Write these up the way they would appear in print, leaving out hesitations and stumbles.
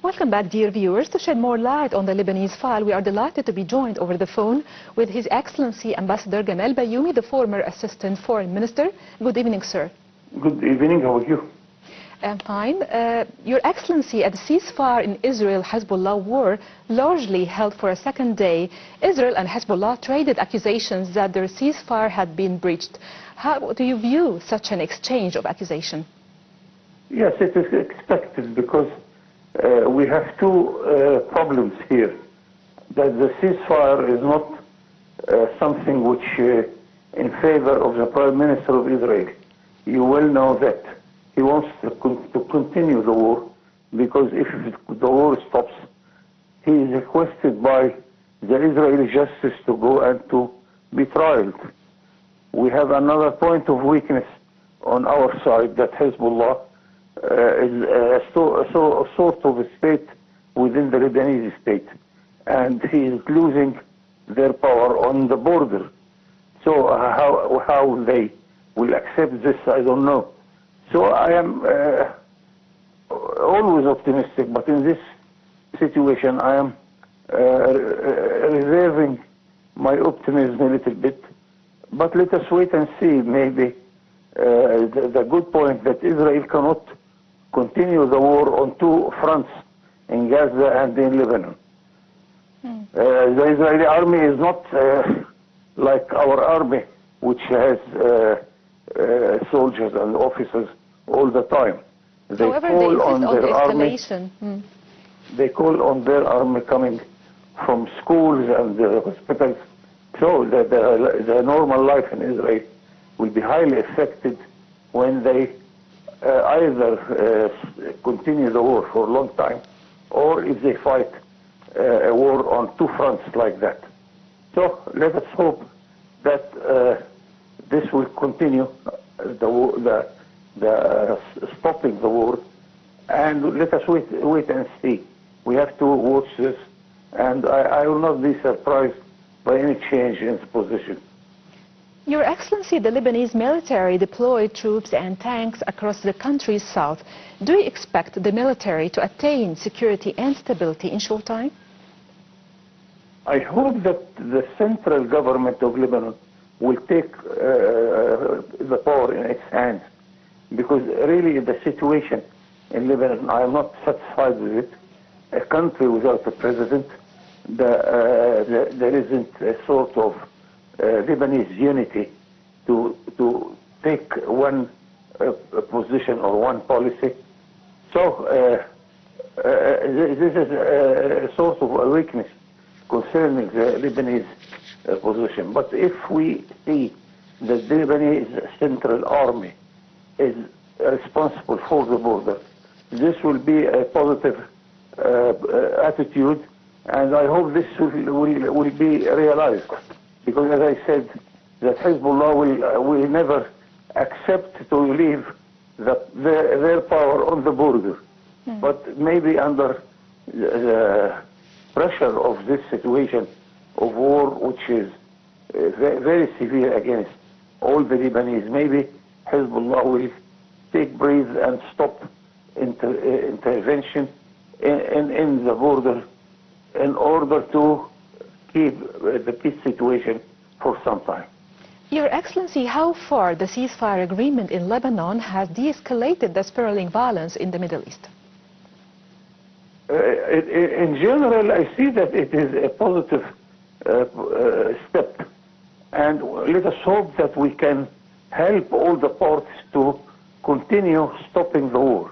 Welcome back, dear viewers. To shed more light on the Lebanese file, we are delighted to be joined over the phone with His Excellency Ambassador Gamal Bayoumy, the former Assistant Foreign Minister. Good evening, sir. Good evening. How are you? I'm fine. Your Excellency, at the ceasefire in Israel-Hezbollah war largely held for a second day, Israel and Hezbollah traded accusations that their ceasefire had been breached. How do you view such an exchange of accusation? Yes, it is expected because we have two problems here. That the ceasefire is not something which in favor of the Prime Minister of Israel. You well know that he wants to continue the war, because if the war stops, he is requested by the Israeli justice to go and to be tried. We have another point of weakness on our side, that Hezbollah is a sort of a state within the Lebanese state, and he is losing their power on the border. So how they will accept this, I don't know. So I am always optimistic, but in this situation I am reserving my optimism a little bit. But let us wait and see. Maybe the good point that Israel cannot continue the war on two fronts, in Gaza and in Lebanon. The Israeli army is not like our army, which has soldiers and officers all the time. However, they insist on the escalation. They call on their army coming from schools and hospitals. So the normal life in Israel will be highly affected when they either continue the war for a long time, or if they fight a war on two fronts like that. So let us hope that this will continue, stopping the war, and let us wait and see. We have to watch this, and I will not be surprised by any change in the position. Your Excellency, the Lebanese military deployed troops and tanks across the country's south. Do you expect the military to attain security and stability in short time? I hope that the central government of Lebanon will take the power in its hands, because really the situation in Lebanon, I am not satisfied with it. A country without a president, there isn't a sort of Lebanese unity to take one position or one policy. So this is a sort of a weakness concerning the Lebanese position. But if we see that the Lebanese Central Army is responsible for the border, this will be a positive attitude, and I hope this will be realized. Because as I said, that Hezbollah will never accept to leave their power on the border. But maybe under the pressure of this situation of war, which is very severe against all the Lebanese, maybe Hezbollah will take breath and stop intervention in the border in order to keep the peace situation for some time. Your Excellency, how far the ceasefire agreement in Lebanon has de-escalated the spiraling violence in the Middle East? In general, I see that it is a positive step, and let us hope that we can help all the parties to continue stopping the war.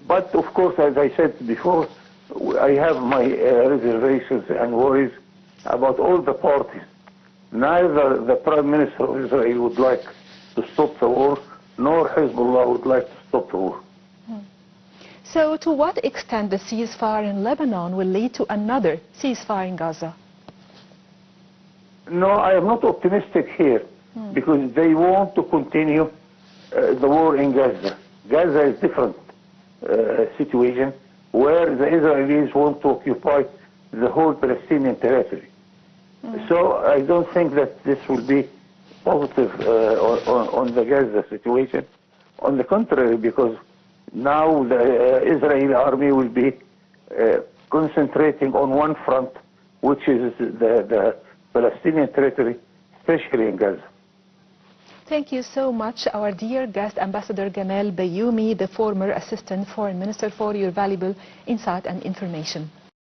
But of course, as I said before, I have my reservations and worries about all the parties. Neither the Prime Minister of Israel would like to stop the war, nor Hezbollah would like to stop the war. So to what extent the ceasefire in Lebanon will lead to another ceasefire in Gaza? No, I am not optimistic here, because they want to continue the war in Gaza. Gaza is different situation, where the Israelis want to occupy the whole Palestinian territory. So I don't think that this will be positive on the Gaza situation. On the contrary, because now the Israeli army will be concentrating on one front, which is the Palestinian territory, especially in Gaza. Thank you so much, our dear guest, Ambassador Gamal Bayoumy, the former Assistant Foreign Minister, for your valuable insight and information.